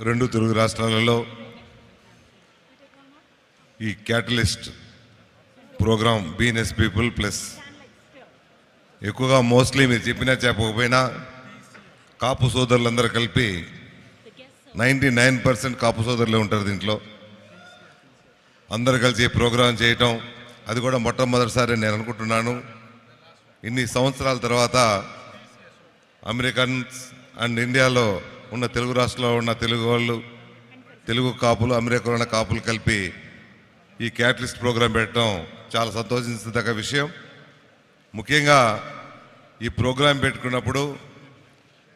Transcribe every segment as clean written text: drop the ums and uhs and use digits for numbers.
రెండు తెలుగు రాష్ట్రాలలో ఈ catalyst programme BNS people plus ఎక్కువగా మోస్ట్లీ మీరు చెప్పినా చెప్పకపోయినా కాపు సోదరులందరూ కలిపి 99% కాపు సోదరులే ఉంటారు దీంట్లో. అందరు కలిసి ప్రోగ్రాం చేయటం అది కూడా మొట్టమొదటిసారి నేను అనుకుంటున్నాను. ఇన్ని సంవత్సరాల తర్వాత అమెరికన్స్ అండ్ ఇండియాలో ఉన్న తెలుగు రాష్ట్రాల్లో ఉన్న తెలుగు వాళ్ళు, తెలుగు కాపులు, అమెరికాలో ఉన్న కాపులు కలిపి ఈ క్యాటలిస్ట్ ప్రోగ్రాం పెట్టడం చాలా సంతోషించదగ్గ విషయం. ముఖ్యంగా ఈ ప్రోగ్రాం పెట్టుకున్నప్పుడు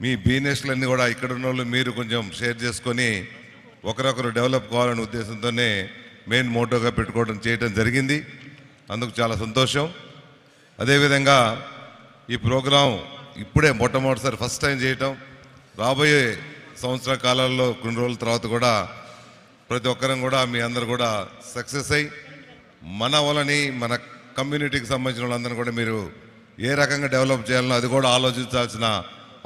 మీ బిజినెస్లన్నీ కూడా ఇక్కడ ఉన్న వాళ్ళు మీరు కొంచెం షేర్ చేసుకొని ఒకరొకరు డెవలప్ కావాలనే ఉద్దేశంతోనే మెయిన్ మోటోగా పెట్టుకోవడం చేయడం జరిగింది. అందుకు చాలా సంతోషం. అదేవిధంగా ఈ ప్రోగ్రాం ఇప్పుడే మొట్టమొదటిసారి ఫస్ట్ టైం చేయటం, రాబోయే సంవత్సర కాలాల్లో కొన్ని రోజుల తర్వాత కూడా ప్రతి ఒక్కరం కూడా మీ అందరు కూడా సక్సెస్ అయ్యి మన వాళ్ళని మన కమ్యూనిటీకి సంబంధించిన వాళ్ళందరినీ కూడా మీరు ఏ రకంగా డెవలప్ చేయాలనో అది కూడా ఆలోచించాల్సిన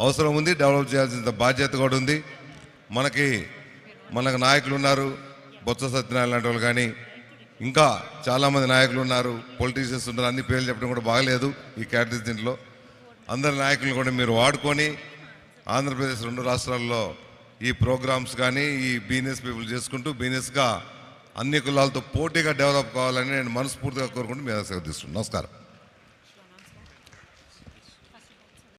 అవసరం ఉంది, డెవలప్ చేయాల్సిన బాధ్యత కూడా ఉంది. మనకు నాయకులు ఉన్నారు, బొత్స సత్యనారాయణ లాంటి వాళ్ళు కానీ ఇంకా చాలామంది నాయకులు ఉన్నారు, పొలిటీషియన్స్ ఉన్నారు. అన్ని పేర్లు చెప్పడం కూడా బాగలేదు ఈ క్యాటలిస్ట్ దీంట్లో. అందరి నాయకులను కూడా మీరు వాడుకొని ఆంధ్రప్రదేశ్ రెండు రాష్ట్రాల్లో ఈ ప్రోగ్రామ్స్ కానీ ఈ బిజినెస్ పీపుల్ చేసుకుంటూ బిజినెస్గా అన్ని కులాలతో పోటీగా డెవలప్ కావాలని నేను మనస్ఫూర్తిగా కోరుకుంటూ మీ దగ్గర తీసుకుంటాను. నమస్కారం.